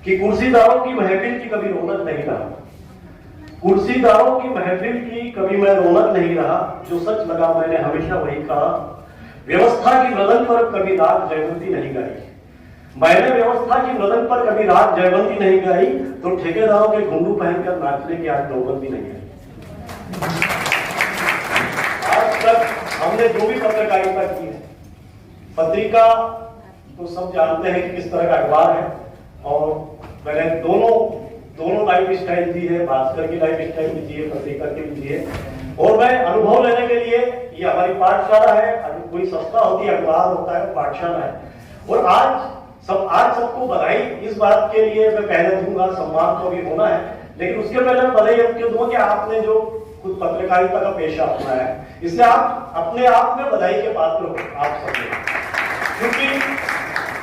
कि कुर्सीदारों की महफिल की कभी रौनक नहीं रहा, कुर्सीदारों की महफिल की कभी मैं रौनक नहीं रहा, जो सच लगा मैंने हमेशा वही कहा, व्यवस्था की मृदंग पर कभी राग जयवंती नहीं गाई, मैंने व्यवस्था की मृदंग पर कभी राग जयवंती नहीं गाई, तो ठेकेदारों के घुंघरू पहनकर नाचने की आज नौबत भी नहीं आई। आज तक हमने जो भी पत्रकारिता की है, पत्रिका तो सब जानते हैं कि किस तरह का अखबार है, और मैंने दोनों लाइफ स्टाइल दी है, भास्कर की लाइफ स्टाइल भी दी है, पत्रिका की भी दी है, और मैं अनुभव लेने के लिए, ये हमारी पाठशाला है, कोई संस्था होती है, अखबार होता है, पाठशाला है, और आज सबको बधाई इस बात के लिए मैं पहले दूंगा, सम्मान तो भी होना है, लेकिन उसके पहले मैं बधाई क्यों दूंगा कि आपने जो खुद पत्रकारिता का पेशा अपनाया है, इसलिए आप अपने आप में बधाई के पात्र हो आप सब, क्योंकि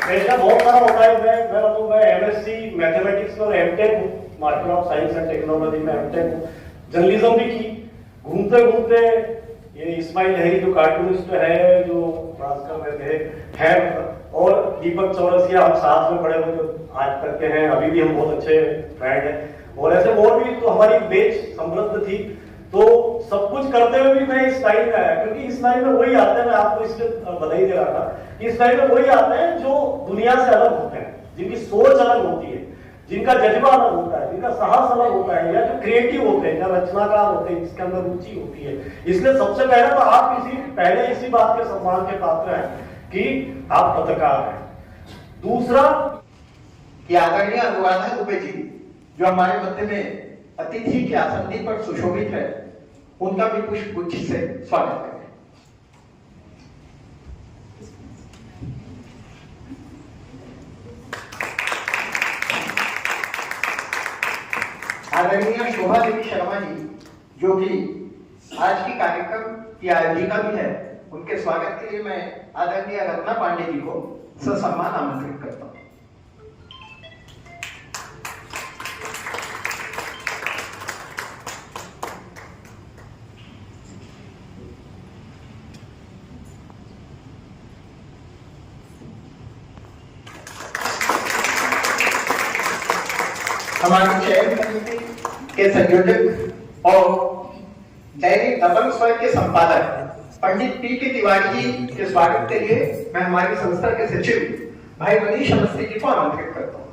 पेशा बहुत सारा होता है। मैं एमएससी मैथमेटिक्स में और एमटेक हूँ, master of science and technology में एमटेक हूँ, जर्नलिज्म भी की, घूमते घूमते ये इस्माइल लहरी जो कार्टूनिस्ट है, जो भास्कर में थे है, और दीपक चौरसिया, हम साथ में पढ़े हुए जो आज तक के हैं, अभी भी हम बहुत अच्छे फ्रेंड हैं, और ऐसे और भी तो हमारी बेच समृद्ध थी, तो सब कुछ करते हुए भी मैं इस लाइन में आया, क्योंकि इस लाइन में वही आते हैं, मैं आपको इसलिए बधाई दे रहा था, इस लाइन में वही आते हैं जो दुनिया से अलग होते हैं, जिनकी सोच अलग होती है, जिनका जज्बा अलग होता है, जिनका साहस अलग होता है, या जो क्रिएटिव होते हैं, या रचनाकार होते हैं, जिसके अंदर रुचि होती है। इसलिए सबसे पहले तो आप इसी बात के सम्मान के पात्र हैं कि आप पत्रकार हैं। दूसरा कि आदरणीय अनुराधा दुबे जी जो हमारे मध्य में अतिथि के आसंदी पर सुशोभित है, उनका भी पुष्प गुच्छ से स्वागत करें। आदरणीय शोभा देवी शर्मा जी जो कि आज की कार्यक्रम की आयोजिका भी है, उनके स्वागत के लिए मैं आदरणीय रत्ना पांडे जी को ससम्मान आमंत्रित करता हूं। हमारी चयन समिति के संयोजक और दैनिक दबंग स्वर के संपादक पंडित पी के तिवारी जी के स्वागत के लिए मैं हमारी संस्था के सचिव भाई मनीष अवस्थी जी को आमंत्रित करता हूं।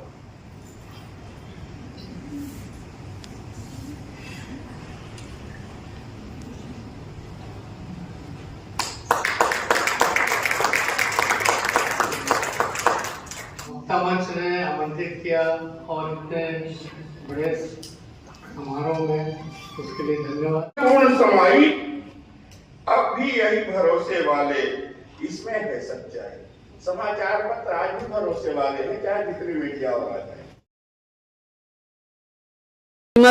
मंच ने आमंत्रित किया और इतने बड़े समारोह में, उसके लिए धन्यवाद। पूर्ण समाई अब भी यही भरोसे वाले, इसमें है सच्चाई। समाचार पत्र आज भी भरोसे वाले हैं, चाहे जितनी मीडिया और आ जाए।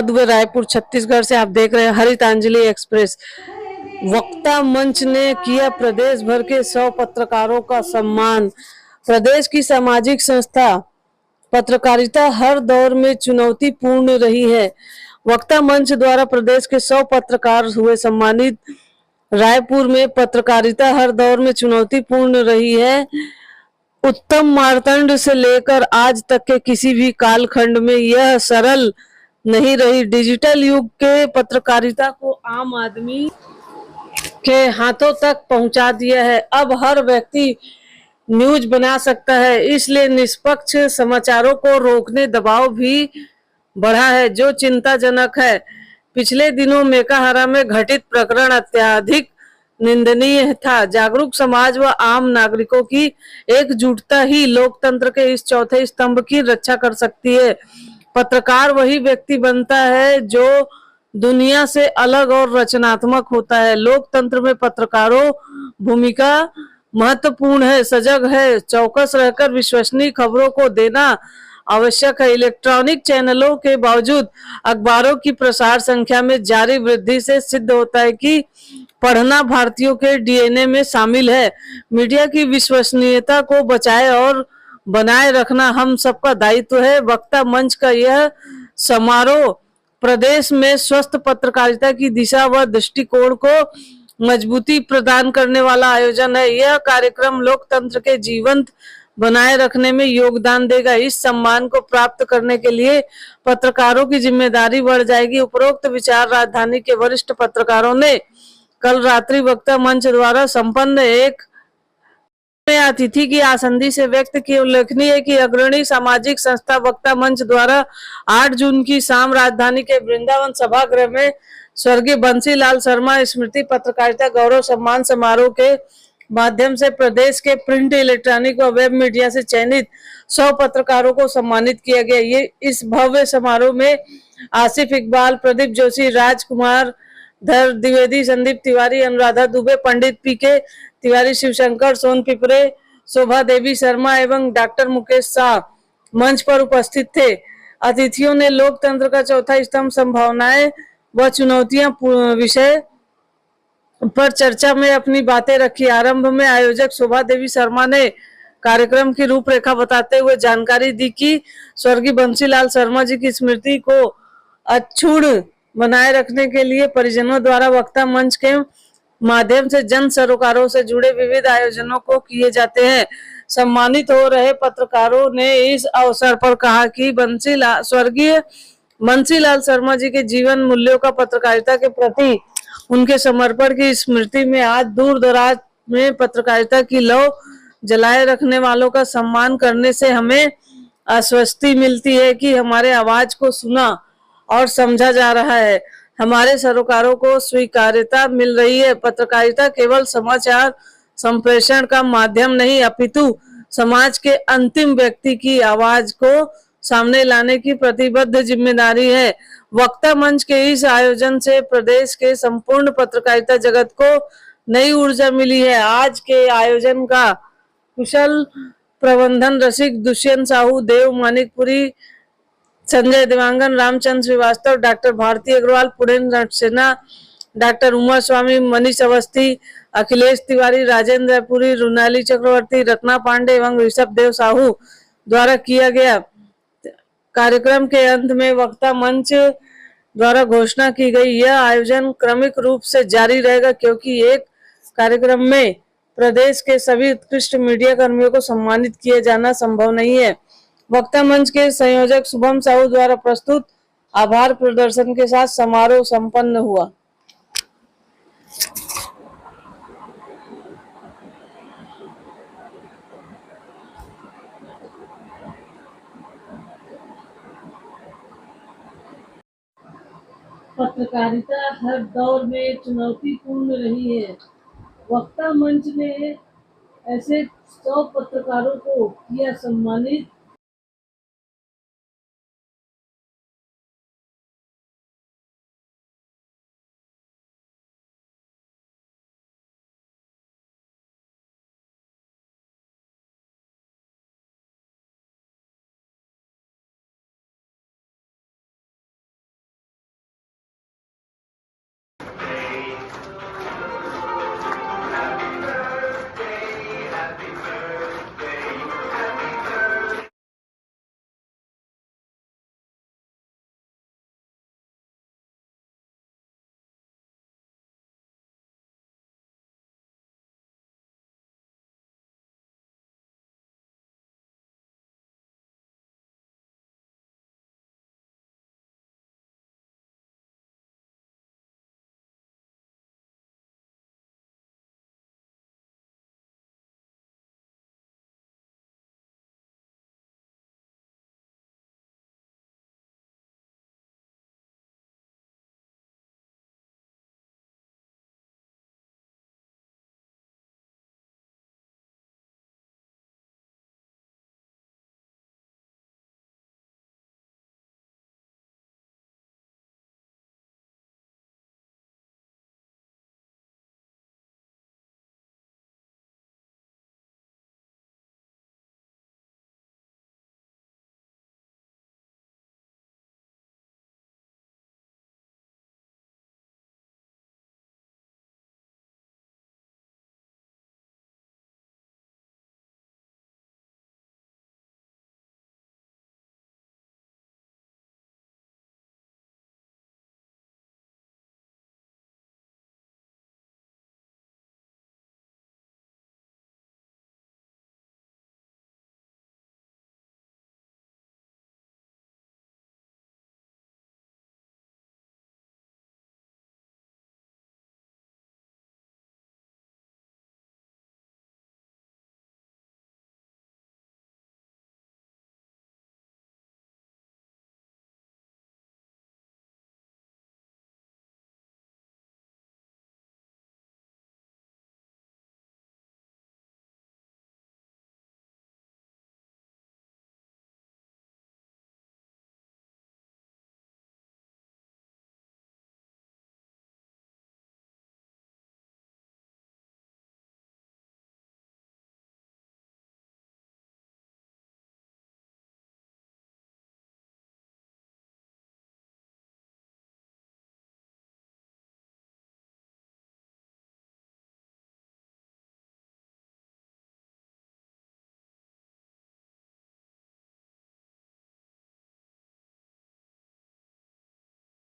दुबे, रायपुर छत्तीसगढ़ से आप देख रहे हैं हरितांजलि एक्सप्रेस। वक्ता मंच ने किया प्रदेश भर के 100 पत्रकारों का सम्मान। प्रदेश की सामाजिक संस्था पत्रकारिता हर दौर में चुनौतीपूर्ण रही है। वक्ता मंच द्वारा प्रदेश के 100 पत्रकार हुए सम्मानित। रायपुर में पत्रकारिता हर दौर में चुनौतीपूर्ण रही है। उत्तम मार्तंड से लेकर आज तक के किसी भी कालखंड में यह सरल नहीं रही। डिजिटल युग के पत्रकारिता को आम आदमी के हाथों तक पहुंचा दिया है। अब हर व्यक्ति न्यूज बना सकता है, इसलिए निष्पक्ष समाचारों को रोकने दबाव भी बढ़ा है, जो चिंताजनक है। पिछले दिनों मेकाहारा में घटित प्रकरण अत्यधिक निंदनीय था। जागरूक समाज व आम नागरिकों की एकजुटता ही लोकतंत्र के इस चौथे स्तंभ की रक्षा कर सकती है। पत्रकार वही व्यक्ति बनता है जो दुनिया से अलग और रचनात्मक होता है। लोकतंत्र में पत्रकारों भूमिका महत्वपूर्ण है, सजग है, चौकस रहकर विश्वसनीय खबरों को देना आवश्यक है। इलेक्ट्रॉनिक चैनलों के बावजूद अखबारों की प्रसार संख्या में जारी वृद्धि से सिद्ध होता है कि पढ़ना भारतीयों के डीएनए में शामिल है। मीडिया की विश्वसनीयता को बचाए और बनाए रखना हम सबका दायित्व है। वक्ता मंच का यह समारोह प्रदेश में स्वस्थ पत्रकारिता की दिशा व दृष्टिकोण को मजबूती प्रदान करने वाला आयोजन है। यह कार्यक्रम लोकतंत्र के जीवंत बनाए रखने में योगदान देगा। इस सम्मान को प्राप्त करने के लिए पत्रकारों की जिम्मेदारी बढ़ जाएगी। उपरोक्त विचार राजधानी के वरिष्ठ पत्रकारों ने कल रात्रि वक्ता मंच द्वारा संपन्न एक में अतिथि की आसंदी से व्यक्त की। उल्लेखनीय है कि अग्रणी सामाजिक संस्था वक्ता मंच द्वारा 8 जून की शाम राजधानी के वृंदावन सभागृह में स्वर्गीय बंसीलाल शर्मा स्मृति पत्रकारिता गौरव सम्मान समारोह के माध्यम से प्रदेश के प्रिंट, इलेक्ट्रॉनिक व वेब मीडिया से चयनित 100 पत्रकारों को सम्मानित किया गया। ये इस भव्य समारोह में आसिफ इकबाल, प्रदीप जोशी, राजकुमार धर द्विवेदी, संदीप तिवारी, अनुराधा दुबे, पंडित पीके तिवारी, शिवशंकर सोन पिपरे, शोभा देवी शर्मा एवं डॉक्टर मुकेश शाह मंच पर उपस्थित थे। अतिथियों ने लोकतंत्र का चौथा स्तंभ, संभावनाएं व चुनौतियां विषय पर चर्चा में अपनी बातें रखी। आरंभ में आयोजक शोभा देवी शर्मा ने कार्यक्रम की रूपरेखा बताते हुए जानकारी दी कि स्वर्गीय बंसीलाल शर्मा जी की स्मृति को अक्षुण्ण बनाए रखने के लिए परिजनों द्वारा वक्ता मंच के माध्यम से जन सरोकारों से जुड़े विविध आयोजनों को किए जाते हैं। सम्मानित हो रहे पत्रकारों ने इस अवसर पर कहा कि स्वर्गीय बंसीलाल शर्मा जी के जीवन मूल्यों का पत्रकारिता के प्रति उनके समर्पण की स्मृति में आज दूर दराज में पत्रकारिता की लौ जलाए रखने वालों का सम्मान करने से हमें आश्वस्ति मिलती है कि हमारे आवाज को सुना और समझा जा रहा है, हमारे सरोकारों को स्वीकार्यता मिल रही है। पत्रकारिता केवल समाचार संप्रेषण का माध्यम नहीं, अपितु समाज के अंतिम व्यक्ति की आवाज को सामने लाने की प्रतिबद्ध जिम्मेदारी है। वक्ता मंच के इस आयोजन से प्रदेश के संपूर्ण पत्रकारिता जगत को नई ऊर्जा मिली है। आज के आयोजन का कुशल प्रबंधन रसिक दुष्यंत साहू, देव मानिकपुरी, संजय देवांगन, रामचंद्र श्रीवास्तव, डॉक्टर भारती अग्रवाल, पुरेन्द्र सेना, डॉक्टर उमा स्वामी, मनीष अवस्थी, अखिलेश तिवारी, राजेंद्र पुरी, रुनाली चक्रवर्ती, रत्ना पांडे एवं ऋषभ देव साहू द्वारा किया गया। कार्यक्रम के अंत में वक्ता मंच द्वारा घोषणा की गई, यह आयोजन क्रमिक रूप से जारी रहेगा क्योंकि एक कार्यक्रम में प्रदेश के सभी उत्कृष्ट मीडिया कर्मियों को सम्मानित किया जाना संभव नहीं है। वक्ता मंच के संयोजक शुभम साहू द्वारा प्रस्तुत आभार प्रदर्शन के साथ समारोह संपन्न हुआ। पत्रकारिता हर दौर में चुनौतीपूर्ण रही है। वक्ता मंच ने ऐसे 100 पत्रकारों को किया सम्मानित